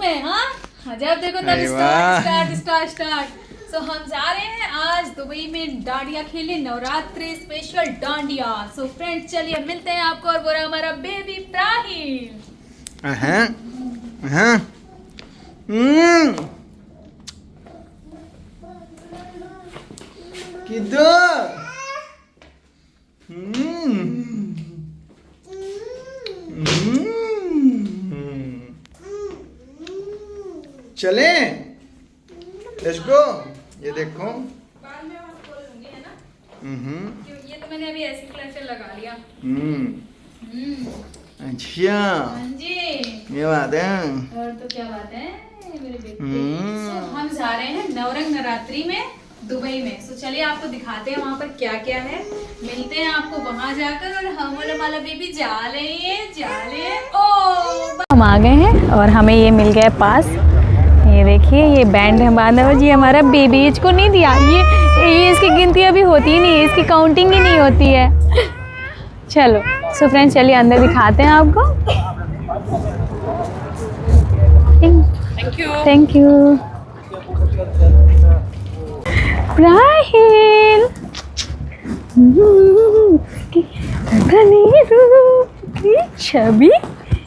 मैं। हाँ जब देखो तब स्टार्ट। सो हम जा रहे हैं आज दुबई में डांडिया खेलने, Navratri special dandiya. So friends चलिए मिलते हैं आपको, और बोला हमारा बेबी प्राहिल। किधर? चले, लेट्स गो। ये देखो, बाद में हम खोल लूंगी, है ना? ये तो मैंने अभी ऐसी क्लचर लगा लिया। अच्छा, हाँ जी, ये बात है। और तो क्या बात है मेरे बेटे। सो हम जा रहे हैं नवरंग नवरात्रि में दुबई में। सो चलिए आपको दिखाते हैं वहाँ पर क्या क्या है। मिलते हैं आपको वहाँ जाकर। और हम वाला बेबी जा रहे हैं। ओ हम आ गए हैं और हमें ये मिल गया पास। ये देखिए, ये बैंड है बांधा हुआ जी। हमारा बेबी इसको नहीं दिया, ये इसकी गिनती अभी होती ही नहीं है, इसकी काउंटिंग ही नहीं होती है। चलो सो फ्रेंड्स चलिए अंदर दिखाते हैं आपको। थैंक यू प्राहिल। की छवि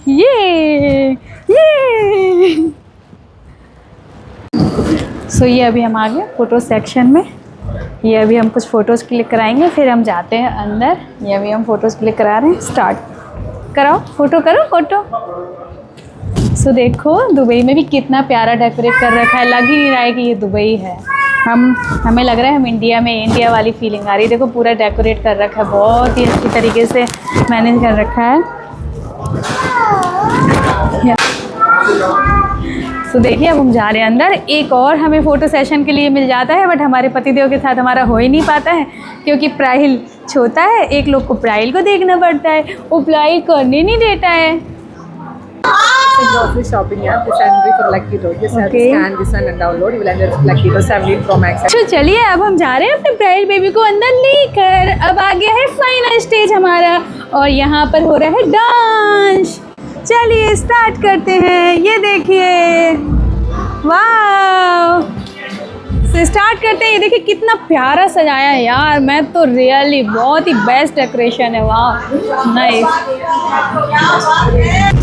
ये सो ये अभी हम आ गए फोटो सेक्शन में। ये अभी हम कुछ फ़ोटोज़ क्लिक कराएंगे, फिर हम जाते हैं अंदर। ये अभी हम फ़ोटोज़ क्लिक करा रहे हैं। स्टार्ट कराओ, फ़ोटो करो फ़ोटो। सो देखो दुबई में भी कितना प्यारा डेकोरेट कर रखा है, लग ही नहीं रहा है कि ये दुबई है। हमें लग रहा है हम इंडिया वाली फीलिंग आ रही है। देखो पूरा डेकोरेट कर रखा है, बहुत ही अच्छी तरीके से मैनेज कर रखा है। तो देखिए अब हम जा रहे हैं अंदर। एक और हमें फ़ोटो सेशन के लिए मिल जाता है, बट हमारे पतिदेव के साथ हमारा हो ही नहीं पाता है क्योंकि प्राहिल छोटा है। एक लोग को प्राहिल को देखना पड़ता है, वो प्राहिल करने नहीं देता है। Grocery shopping app, this is for Lucky Road. Just have to scan this one and download. You will end up with Lucky Road 17 Pro Max. तो चलिए अब हम जा रहे हैं अपने प्राहिल बेबी को अंदर लेकर। अब आ गया है फाइनल स्टेज हमारा, और यहाँ पर हो रहा है डांस। चलिए स्टार्ट करते हैं। ये देखिए, वाह। तो स्टार्ट करते हैं। ये देखिए कितना प्यारा सजाया है यार, मैं तो रियली बहुत ही बेस्ट डेकोरेशन है। वाह नाइस।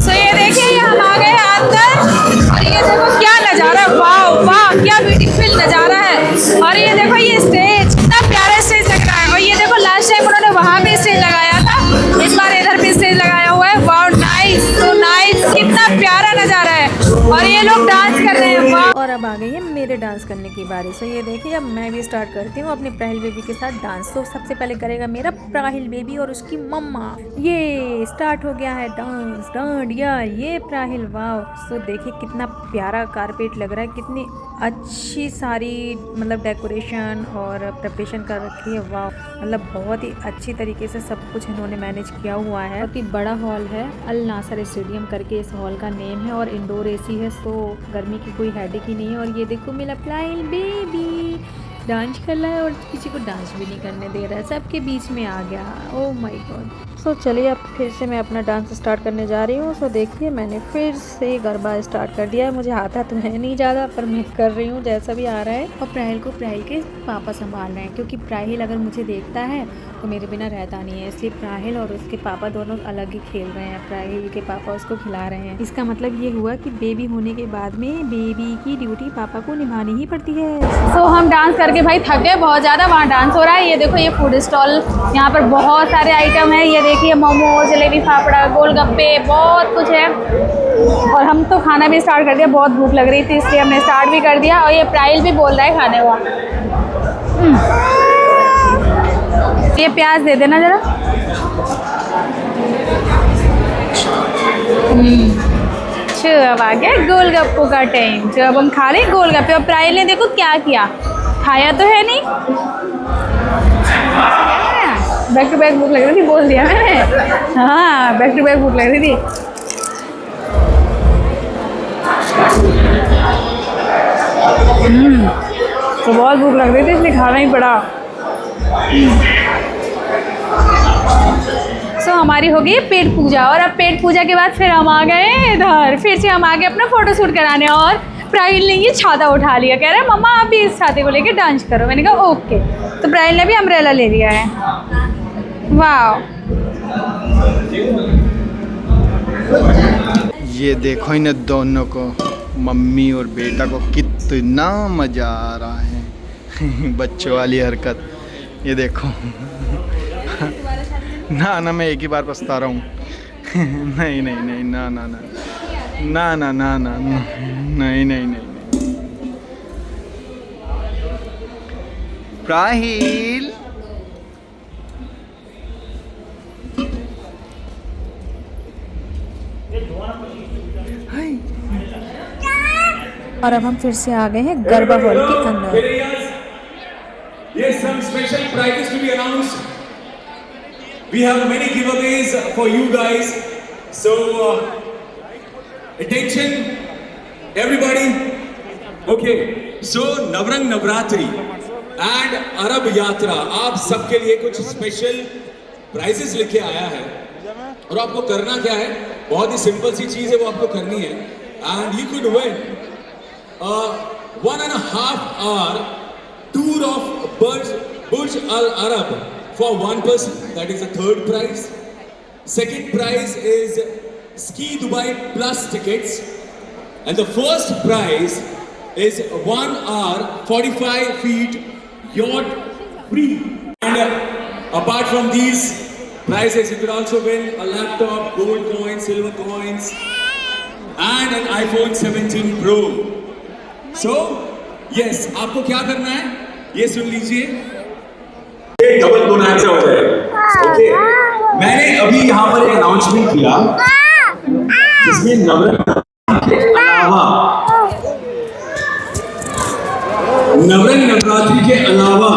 सो ये देखिए, ये हम आ गए हैं अंदर, और ये देखो क्या नज़ारा है। वाह क्या ब्यूटीफुल नज़ारा है। और ये देखो ये स्टेज, कितना प्यारा स्टेज लग रहा है। और ये देखो लास्ट टाइम उन्होंने वहाँ भी स्टेज लगाया था, इस बार इधर भी स्टेज लगाया हुआ है। वाह नाइस, तो नाइस, कितना प्यारा नज़ारा है। और ये लोग डांस कर रहे हैं। वाह। और अब आ गई है मेरे डांस करने की बारी। सो ये देखिए अब मैं भी स्टार्ट करती हूँ अपने प्राहिल बेबी के साथ डांस। तो सबसे पहले करेगा मेरा प्राहिल बेबी और उसकी मम्मा। ये स्टार्ट हो गया है डांस डांडिया, ये प्राहिल। वाह। सो देखिए कितना प्यारा कारपेट लग रहा है, कितनी अच्छी सारी मतलब डेकोरेशन और प्रिपरेशन कर रखी है। वाह, मतलब बहुत ही अच्छी तरीके से सब कुछ इन्होंने मैनेज किया हुआ है। बहुत ही बड़ा हॉल है, अल नासर स्टेडियम करके इस हॉल का नेम है, और इंडोर एसी है, तो गर्मी की कोई हेडेक ही नहीं है। और ये देखो मेरा प्राहिल बेबी डांस कर रहा है, और किसी को डांस भी नहीं करने दे रहा है, सबके बीच में आ गया। Oh my God. सो चलिए अब फिर से मैं अपना डांस स्टार्ट करने जा रही हूँ। सो देखिए मैंने फिर से गरबा स्टार्ट कर दिया है। मुझे आता तो है नहीं ज़्यादा, पर मैं कर रही हूँ जैसा भी आ रहा है। और प्राहिल को प्राहिल के पापा संभाल रहे हैं, क्योंकि प्राहिल अगर मुझे देखता है तो मेरे बिना रहता नहीं है, इसलिए प्राहिल और उसके पापा दोनों अलग ही खेल रहे हैं। प्राहिल के पापा उसको खिला रहे हैं। इसका मतलब ये हुआ कि बेबी होने के बाद में बेबी की ड्यूटी पापा को निभानी ही पड़ती है। सो हम डांस करके भाई थक गए बहुत ज़्यादा। वहाँ डांस हो रहा है। ये देखो ये फूड स्टॉल, यहाँ पर बहुत सारे आइटम है। ये देखिए मोमो, जलेबी, फाफड़ा, गोलगप्पे, बहुत कुछ है। और हम तो खाना भी स्टार्ट कर दिया, बहुत भूख लग रही थी इसलिए हमने स्टार्ट भी कर दिया। और ये प्राहिल भी बोल रहा है खाने को। ये प्याज दे देना ज़रा। चलो अब आ गया गोलगप्पों का टाइम। जो अब हम खा रहे हैं गोलगप्पे। और प्राहिल ने देखो क्या किया, खाया तो है नहीं। बैक टू बैक भूख लग रही थी, बोल दिया मैंने। हाँ बैक टू बैक भूख लग रही थी। तो बहुत भूख लग रही थी इसलिए खाना ही पड़ा। सो सो हमारी हो गई पेट पूजा, और अब पेट पूजा के बाद फिर हम आ गए इधर, फिर से हम आ गए अपना फ़ोटो शूट कराने। और प्राइल ने ये छाता उठा लिया, कह रहा है मम्मा आप भी इस छाते को लेके डांस करो। मैंने कहा ओके, तो प्राइल ने भी अम्ब्रेला ले लिया है। वाह, ये देखो इन दोनों को, मम्मी और बेटा को कितना मज़ा आ रहा है। बच्चों वाली हरकत, ये देखो। ना मैं एक ही बार पछता रहा हूँ। नहीं, ना नहीं। प्राहिल, और अब हम फिर से आ गए हैं गरबा हॉल के अंदर। Yes, some special prizes to be announced. We have many giveaways for you guys. So, attention, everybody. Okay, so Navrang Navratri and Arab Yatra, आप सबके लिए कुछ स्पेशल प्राइजेस लेके आया है, और आपको करना क्या है, बहुत ही सिंपल सी चीज है, वो आपको करनी है। And you could win 1.5 hour tour of Burj Al Arab for one person. That is the third prize. Second prize is Ski Dubai Plus tickets, and the first prize is 1 hour 45 feet yacht free. And apart from these prizes, you could also win a laptop, gold coins, silver coins, and an iPhone 17 Pro. So, yes, आपको क्या करना है, ये सुन लीजिए, ये double bonus हो जाएगा। Okay, मैंने अभी यहाँ पर एक अनाउंसमेंट किया जिसमें नवरात्रि के अलावा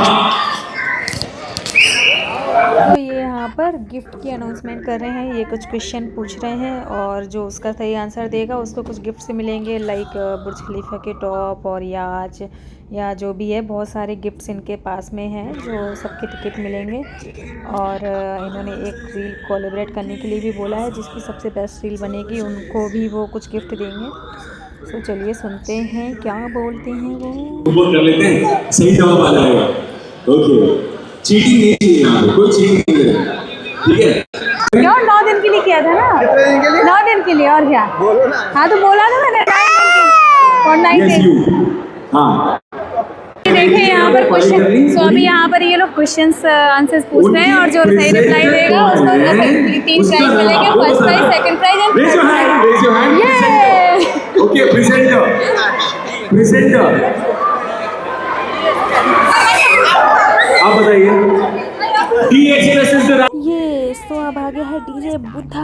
तो ये यहाँ पर गिफ्ट की अनाउंसमेंट कर रहे हैं। ये कुछ क्वेश्चन पूछ रहे हैं, और जो उसका सही आंसर देगा उसको कुछ गिफ्ट मिलेंगे, लाइक बुर्ज खलीफा के टॉप और याच या जो भी है, बहुत सारे गिफ्ट्स इनके पास में हैं जो सबके टिकट मिलेंगे। और इन्होंने एक रील कोलैबोरेट करने के लिए भी बोला है, जिसकी सबसे बेस्ट रील बनेगी उनको भी वो कुछ गिफ्ट देंगे। तो चलिए सुनते हैं क्या बोलते हैं वो। कर लेते हैं, सही जवाब आ जाएगा। ओके, चीटिंग नहीं चाहिए यहाँ पे, कोई चीटिंग नहीं है, ठीक है? क्यों 9 दिन के लिए किया था ना, 9 दिन के लिए, और क्या बोलो ना। हाँ तो बोला था मैंने 9 दिन के और 9 Yes, दिन। you. हाँ, देखिए यहाँ पर क्वेश्चन, सो अभी यहाँ पर ये लोग क्वेश्चंस आंसर्स पूछ रहे हैं, और जो सही रिप्लाई देगा उसको 3 प्राइज मिलेंगे, first prize, second prize and raise your hand, raise your hand. Okay, presenter. आप बताइए। टी एक्सप्रेस इज द ये तो अब आ गया है डीजे बुद्धा।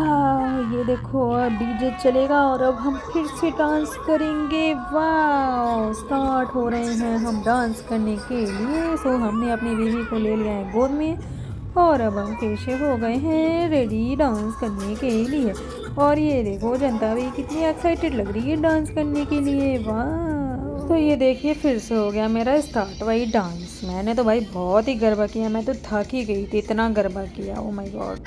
ये देखो अब डीजे चलेगा और अब हम फिर से डांस करेंगे। वाह, स्टार्ट हो रहे हैं हम डांस करने के लिए। सो हमने अपनी बीवी को ले लिया है गोद में और अब हम फिर से हो गए हैं रेडी डांस करने के लिए। और ये देखो जनता भी कितनी एक्साइटेड लग रही है डांस करने के लिए। वाह, तो ये देखिए फिर से हो गया मेरा स्टार्ट वही डांस। मैंने तो भाई बहुत ही गरबा किया, मैं तो थक ही गई थी, इतना गरबा किया। Oh my God.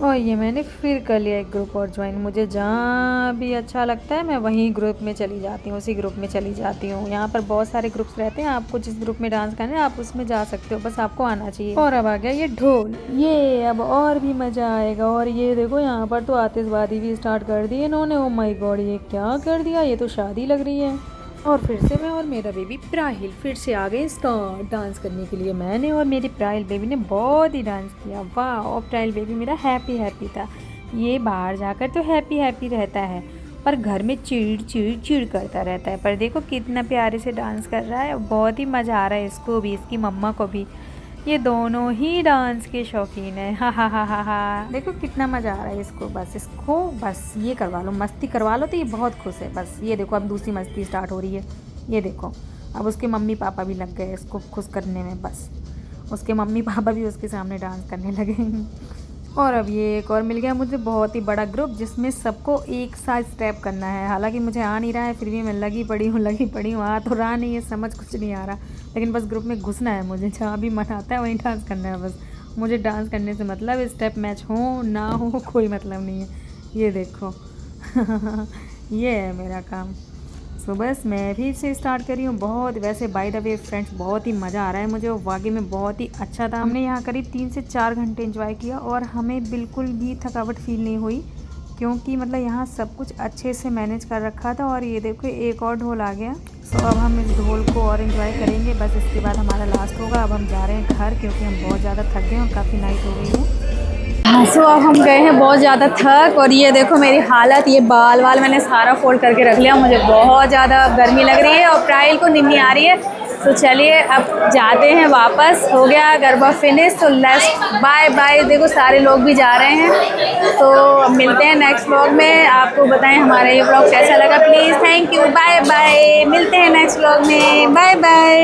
और ये मैंने फिर कर लिया एक ग्रुप और ज्वाइन। मुझे जहाँ भी अच्छा लगता है मैं वहीं ग्रुप में चली जाती हूँ, उसी ग्रुप में चली जाती हूँ। यहाँ पर बहुत सारे ग्रुप्स रहते हैं, आपको जिस ग्रुप में डांस करना है आप उसमें जा सकते हो, बस आपको आना चाहिए। और अब आ गया ये ढोल, ये अब और भी मज़ा आएगा। और ये देखो यहाँ पर तो आतिशबाजी भी स्टार्ट कर दी इन्होंने। ओ माय गॉड, ये क्या कर दिया, ये तो शादी लग रही है। और फिर से मैं और मेरा बेबी प्राहिल फिर से आ गए स्टार्ट डांस करने के लिए। मैंने और मेरी प्राहिल बेबी ने बहुत ही डांस किया। वाह, और प्राहिल बेबी मेरा हैप्पी था। ये बाहर जाकर तो हैप्पी रहता है, पर घर में चिड़ करता रहता है। पर देखो कितना प्यारे से डांस कर रहा है, बहुत ही मज़ा आ रहा है इसको भी, इसकी मम्मा को भी। ये दोनों ही डांस के शौकीन है। हा। देखो कितना मज़ा आ रहा है इसको, बस ये करवा लो, मस्ती करवा लो तो ये बहुत खुश है। बस ये देखो अब दूसरी मस्ती स्टार्ट हो रही है। ये देखो अब उसके मम्मी पापा भी लग गए इसको खुश करने में। बस उसके मम्मी पापा भी उसके सामने डांस करने लगे। और अब ये एक और मिल गया मुझे बहुत ही बड़ा ग्रुप, जिसमें सबको एक साथ स्टेप करना है। हालांकि मुझे आ नहीं रहा है, फिर भी मैं लगी पड़ी हूँ। आ तो रहा नहीं है, समझ कुछ नहीं आ रहा, लेकिन बस ग्रुप में घुसना है मुझे। जहाँ भी मन आता है वहीं डांस करना है बस। मुझे डांस करने से मतलब, स्टेप मैच हो ना हो कोई मतलब नहीं है। ये देखो ये है मेरा काम। सो बस मैं भी इसे स्टार्ट करी हूँ। बहुत वैसे बाय द वे फ्रेंड्स, बहुत ही मज़ा आ रहा है मुझे, और वाकई में बहुत ही अच्छा था। हमने यहाँ करीब 3 से 4 घंटे एंजॉय किया और हमें बिल्कुल भी थकावट फील नहीं हुई, क्योंकि मतलब यहाँ सब कुछ अच्छे से मैनेज कर रखा था। और ये देखो एक और ढोल आ गया। सो अब हम इस ढोल को और एंजॉय करेंगे, बस इसके बाद हमारा लास्ट होगा। अब हम जा रहे हैं घर, क्योंकि हम बहुत ज़्यादा थक गए और काफ़ी नाइट हो गई है। सो अब हम गए हैं बहुत ज़्यादा थक, और ये देखो मेरी हालत, ये बाल मैंने सारा फोल्ड करके रख लिया। मुझे बहुत ज़्यादा गर्मी लग रही है और प्राइल को नींद नहीं आ रही है। तो चलिए अब जाते हैं वापस, हो गया गरबा फिनिश। तो लेट्स बाय बाय। देखो सारे लोग भी जा रहे हैं, तो मिलते हैं नेक्स्ट व्लॉग में। आपको बताएं हमारा ये व्लॉग कैसा लगा, please. Thank you, bye bye. मिलते हैं नेक्स्ट व्लॉग में, बाय बाय।